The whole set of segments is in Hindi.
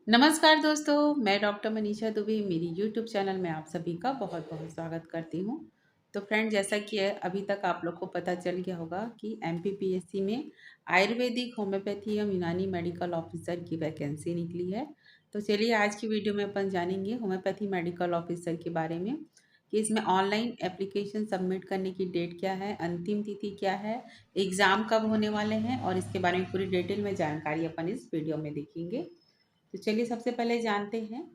नमस्कार दोस्तों, मैं डॉक्टर मनीषा दुबे मेरी यूट्यूब चैनल में आप सभी का बहुत बहुत स्वागत करती हूँ। तो फ्रेंड, जैसा कि अभी तक आप लोग को पता चल गया होगा कि एमपीपीएससी में आयुर्वेदिक होम्योपैथी एवं यूनानी मेडिकल ऑफिसर की वैकेंसी निकली है। तो चलिए आज की वीडियो में अपन जानेंगे होम्योपैथी मेडिकल ऑफिसर के बारे में कि इसमें ऑनलाइन एप्लीकेशन सबमिट करने की डेट क्या है, अंतिम तिथि क्या है, एग्ज़ाम कब होने वाले हैं और इसके बारे में पूरी डिटेल में जानकारी अपन इस वीडियो में देखेंगे। तो चलिए सबसे पहले जानते हैं।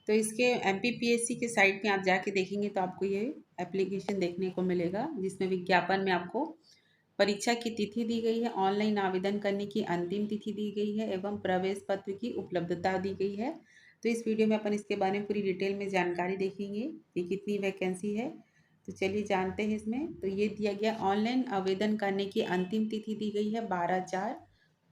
तो इसके एमपीपीएससी के साइट में आप जाके देखेंगे तो आपको ये एप्लीकेशन देखने को मिलेगा, जिसमें विज्ञापन में आपको परीक्षा की तिथि दी गई है, ऑनलाइन आवेदन करने की अंतिम तिथि दी गई है एवं प्रवेश पत्र की उपलब्धता दी गई है। तो इस वीडियो में अपन इसके बारे में पूरी डिटेल में जानकारी देखेंगे कि कितनी वैकेंसी है। तो चलिए जानते हैं इसमें। तो ये दिया गया ऑनलाइन आवेदन करने की अंतिम तिथि दी गई है 12/4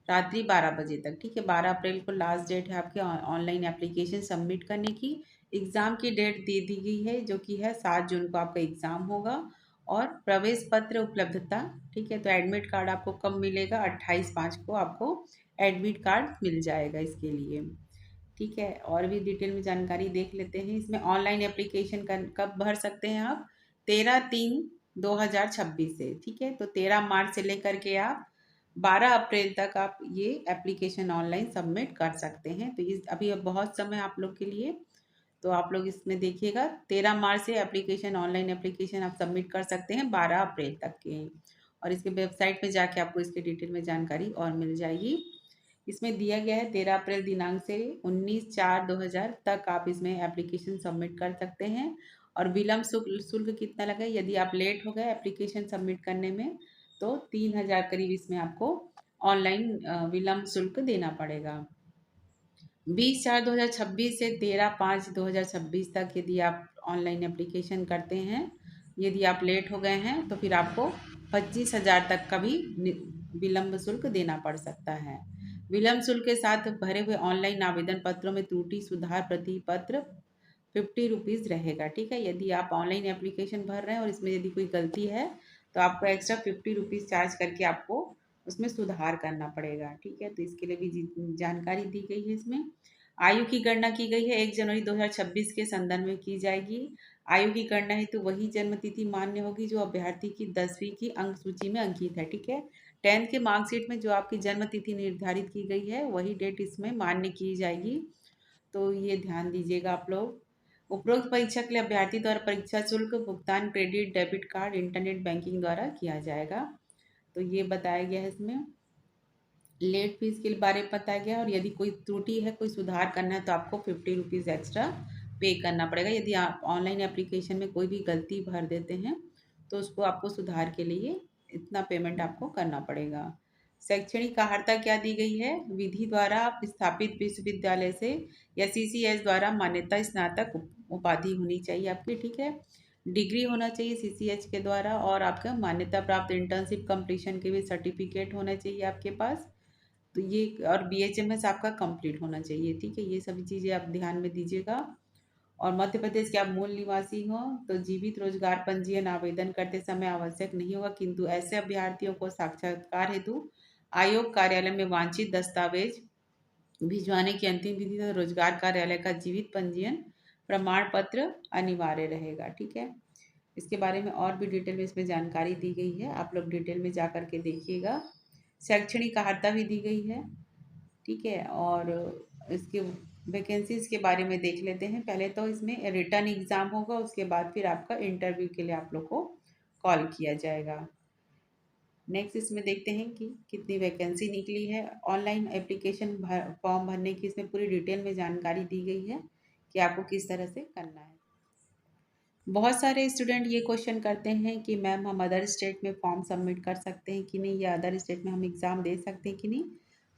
रात्रि 12 बजे तक। ठीक है, 12 अप्रैल को लास्ट डेट है आपके ऑनलाइन एप्लीकेशन सबमिट करने की। एग्ज़ाम की डेट दे दी गई है जो कि है 7 जून को आपका एग्ज़ाम होगा। और प्रवेश पत्र उपलब्धता, ठीक है, तो एडमिट कार्ड आपको कब मिलेगा? 28/5 को आपको एडमिट कार्ड मिल जाएगा इसके लिए। ठीक है, और भी डिटेल में जानकारी देख लेते हैं। इसमें ऑनलाइन एप्लीकेशन कब भर सकते हैं आप? 13/3/2026 से। ठीक है, तो 13 मार्च से लेकर के आप 12 अप्रैल तक आप ये एप्लीकेशन ऑनलाइन सबमिट कर सकते हैं। तो इस अभी अब बहुत समय आप लोग के लिए। तो आप लोग इसमें देखिएगा, 13 मार्च से एप्लीकेशन ऑनलाइन एप्लीकेशन आप सबमिट कर सकते हैं 12 अप्रैल तक के। और इसके वेबसाइट पे जाके आपको इसके डिटेल में जानकारी और मिल जाएगी। इसमें दिया गया है 13 अप्रैल दिनांक से 19/4/2000 तक आप इसमें एप्लीकेशन सबमिट कर सकते हैं। और विलम्ब शुल्क शुल्क कितना लगा? यदि आप लेट हो गए एप्लीकेशन सबमिट करने में तो 3,000 करीब इसमें आपको ऑनलाइन विलम्ब शुल्क देना पड़ेगा। 20/4/2026 से 13/5/2026 तक यदि आप ऑनलाइन एप्लीकेशन करते हैं, यदि आप लेट हो गए हैं तो फिर आपको 25,000 तक का भी विलम्ब शुल्क देना पड़ सकता है। विलम्ब शुल्क के साथ भरे हुए ऑनलाइन आवेदन पत्रों में त्रुटि सुधार प्रति पत्र 50 रुपीज़ रहेगा। ठीक है, यदि आप ऑनलाइन एप्लीकेशन भर रहे हैं और इसमें यदि कोई गलती है तो आपको एक्स्ट्रा 50 रुपीज़ चार्ज करके आपको उसमें सुधार करना पड़ेगा। ठीक है, तो इसके लिए भी जानकारी दी गई है इसमें। आयु की गणना की गई है 1 जनवरी 2026 के संदर्भ में की जाएगी। आयु की गणना हेतु वही जन्म तिथि मान्य होगी जो अभ्यर्थी की 10वीं की अंक सूची में अंकित है। ठीक है, 10th के मार्कशीट में जो आपकी जन्म तिथि निर्धारित की गई है वही डेट इसमें मान्य की जाएगी। तो ये ध्यान दीजिएगा आप लोग। उपरोक्त परीक्षा के लिए अभ्यर्थी द्वारा परीक्षा शुल्क भुगतान credit debit card internet banking द्वारा किया जाएगा। तो ये बताया गया है इसमें। लेट फीस के बारे में बताया गया, और यदि कोई त्रुटि है, कोई सुधार करना है तो आपको 50 रुपीज़ एक्स्ट्रा पे करना पड़ेगा। यदि आप ऑनलाइन एप्लीकेशन में कोई भी गलती भर देते हैं तो उसको आपको सुधार के लिए इतना पेमेंट आपको करना पड़ेगा। शैक्षणिक अर्हता क्या दी गई है? विधि द्वारा स्थापित विश्वविद्यालय से या सीसीएस द्वारा मान्यता स्नातक उपाधि होनी चाहिए आपकी। ठीक है, डिग्री होना चाहिए सीसीएच के द्वारा, और आपका मान्यता प्राप्त इंटर्नशिप कंप्लीशन के भी सर्टिफिकेट होना चाहिए आपके पास। तो ये, और बीएचएमएस आपका कंप्लीट होना चाहिए। ठीक है, ये सभी चीज़ें आप ध्यान में दीजिएगा। और मध्य प्रदेश के आप मूल निवासी हो तो जीवित रोजगार पंजीयन आवेदन करते समय आवश्यक नहीं होगा, किंतु ऐसे अभ्यर्थियों को साक्षात्कार हेतु आयोग कार्यालय में वांछित दस्तावेज भिजवाने की अंतिम तिथि तक रोजगार कार्यालय का जीवित पंजीयन प्रमाण पत्र अनिवार्य रहेगा। ठीक है, इसके बारे में और भी डिटेल में इसमें जानकारी दी गई है, आप लोग डिटेल में जा करके देखिएगा। शैक्षणिक अर्हता भी दी गई है। ठीक है, और इसके वैकेंसीज के बारे में देख लेते हैं। पहले तो इसमें रिटर्न एग्ज़ाम होगा, उसके बाद फिर आपका इंटरव्यू के लिए आप लोग को कॉल किया जाएगा। नेक्स्ट इसमें देखते हैं कि कितनी वैकेंसी निकली है। ऑनलाइन एप्लीकेशन फॉर्म भरने की इसमें पूरी डिटेल में जानकारी दी गई है कि आपको किस तरह से करना है। बहुत सारे स्टूडेंट ये क्वेश्चन करते हैं कि मैम हम अदर स्टेट में फॉर्म सबमिट कर सकते हैं कि नहीं, या अदर स्टेट में हम एग्ज़ाम दे सकते हैं कि नहीं।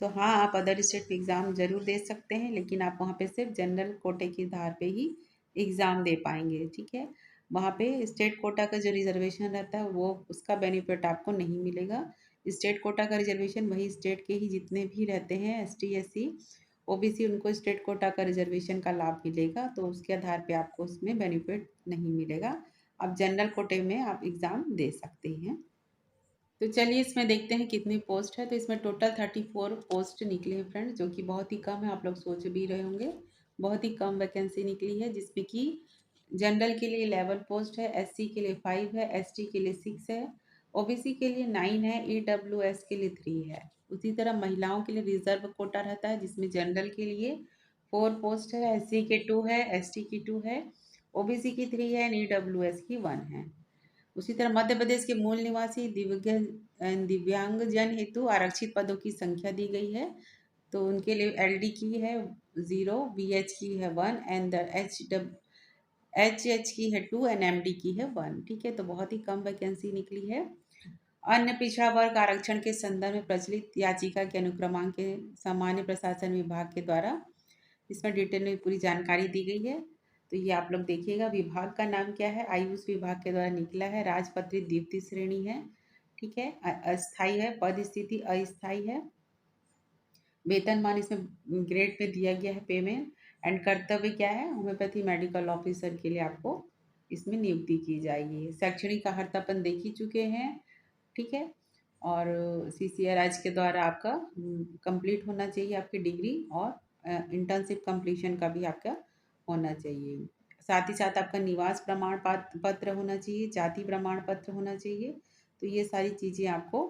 तो हाँ, आप अदर स्टेट में एग्ज़ाम ज़रूर दे सकते हैं, लेकिन आप वहाँ पे सिर्फ जनरल कोटे की आधार पे ही एग्ज़ाम दे पाएंगे। ठीक है, वहाँ पे स्टेट कोटा का जो रिजर्वेशन रहता है वो उसका बेनिफिट आपको नहीं मिलेगा। स्टेट कोटा का रिजर्वेशन वही स्टेट के ही जितने भी रहते हैं एसटी एससी ओबीसी, उनको स्टेट कोटा का रिजर्वेशन का लाभ मिलेगा, तो उसके आधार पे आपको उसमें बेनिफिट नहीं मिलेगा। आप जनरल कोटे में आप एग्ज़ाम दे सकते हैं। तो चलिए इसमें देखते हैं कितनी पोस्ट है। तो इसमें टोटल 34 पोस्ट निकले हैं फ्रेंड्स, जो कि बहुत ही कम है। आप लोग सोच भी रहे होंगे बहुत ही कम वैकेंसी निकली है, जिसमें कि जनरल के लिए 11 पोस्ट है, एससी के लिए 5 है, एसटी के लिए 6 है, ओबीसी के लिए 9 है, ईडब्ल्यूएस के लिए 3 है। उसी तरह महिलाओं के लिए रिजर्व कोटा रहता है, जिसमें जनरल के लिए 4 पोस्ट है, एससी के 2 है, एसटी की 2 है, ओबीसी की 3 है, ईडब्ल्यूएस की 1 है। उसी तरह मध्य प्रदेश के मूल निवासी दिव्यांगजन हेतु आरक्षित पदों की संख्या दी गई है। तो उनके लिए एलडी की है 0, बीएच की है 1 एंड एच की है 2 एंड एमडी की है 1। ठीक है, तो बहुत ही कम वैकेंसी निकली है। अन्य पिछड़ा वर्ग आरक्षण के संदर्भ में प्रचलित याचिका के अनुक्रमांक के सामान्य प्रशासन विभाग के द्वारा इसमें डिटेल में पूरी जानकारी दी गई है। तो ये आप लोग देखिएगा। विभाग का नाम क्या है, आयुष विभाग के द्वारा निकला है, राजपत्रित द्वितीय श्रेणी है। ठीक है, अस्थाई है, पद स्थिति अस्थाई है, वेतनमान इसमें ग्रेड पे दिया गया है पेमेंट। एंड कर्तव्य क्या है, होम्योपैथी मेडिकल ऑफिसर के लिए आपको इसमें नियुक्ति की जाएगी। शैक्षणिक अर्हता अपन देख ही चुके हैं। ठीक है, और सीसीआर के द्वारा आपका कंप्लीट होना चाहिए आपकी डिग्री, और इंटर्नशिप कंप्लीशन का भी आपका होना चाहिए। साथ ही साथ आपका निवास प्रमाण पत्र होना चाहिए, जाति प्रमाण पत्र होना चाहिए। तो ये सारी चीज़ें आपको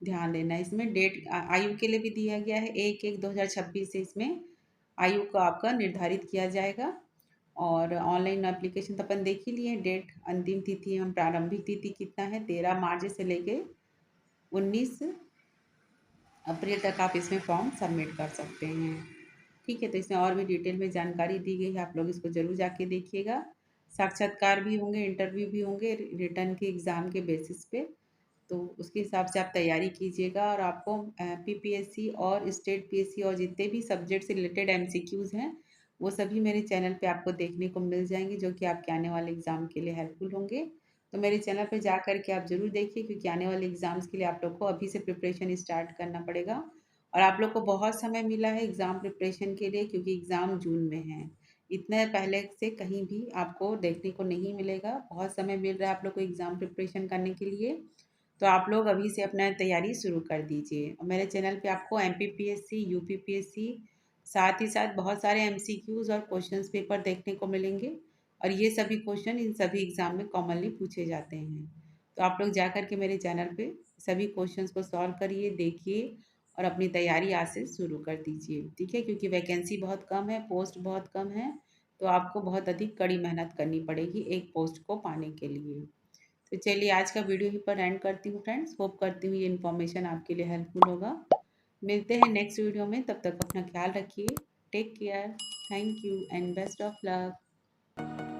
ध्यान देना है। इसमें डेट आयु के लिए भी दिया गया है, 1/1/2026 से इसमें आयु को आपका निर्धारित किया जाएगा। और ऑनलाइन एप्लीकेशन तो अपन देख ही लिए। डेट अंतिम तिथि हम प्रारंभिक तिथि कितना है, 13 मार्च से लेके 19 अप्रैल तक आप इसमें फॉर्म सबमिट कर सकते हैं। ठीक है, तो इसमें और भी डिटेल में जानकारी दी गई है, आप लोग इसको ज़रूर जाके देखिएगा। साक्षात्कार भी होंगे, इंटरव्यू भी होंगे रिटर्न के एग्ज़ाम के बेसिस पे। तो उसके हिसाब से आप तैयारी कीजिएगा। और आपको पीपीएससी और स्टेट पीएससी और जितने भी सब्जेक्ट से रिलेटेड एमसीक्यूज़ हैं, वो सभी मेरे चैनल पे आपको देखने को मिल जाएंगे, जो कि आपके आने वाले एग्ज़ाम के लिए हेल्पफुल होंगे। तो मेरे चैनल पे जा कर के आप ज़रूर देखिए, क्योंकि आने वाले एग्ज़ाम्स के लिए आप लोग को अभी से प्रिपरेशन स्टार्ट करना पड़ेगा। और आप लोग को बहुत समय मिला है एग्ज़ाम प्रिपरेशन के लिए, क्योंकि एग्ज़ाम जून में है। इतने पहले से कहीं भी आपको देखने को नहीं मिलेगा। बहुत समय मिल रहा है आप लोग को एग्ज़ाम प्रिपरेशन करने के लिए। तो आप लोग अभी से अपना तैयारी शुरू कर दीजिए। और मेरे चैनल पे आपको एमपीपीएससी, यूपीपीएससी, साथ ही साथ बहुत सारे एमसीक्यूज़ और क्वेश्चंस पेपर देखने को मिलेंगे। और ये सभी क्वेश्चन इन सभी एग्ज़ाम में कॉमनली पूछे जाते हैं। तो आप लोग जा कर के मेरे चैनल पे सभी क्वेश्चंस को सॉल्व करिए, देखिए, और अपनी तैयारी आज से शुरू कर दीजिए। ठीक है, क्योंकि वैकेंसी बहुत कम है, पोस्ट बहुत कम है। तो आपको बहुत अधिक कड़ी मेहनत करनी पड़ेगी एक पोस्ट को पाने के लिए। तो चलिए आज का वीडियो ही पर एंड करती हूँ फ्रेंड्स। होप करती हूँ ये इन्फॉर्मेशन आपके लिए हेल्पफुल होगा। मिलते हैं नेक्स्ट वीडियो में, तब तक अपना ख्याल रखिए। Take care, thank you and best of luck.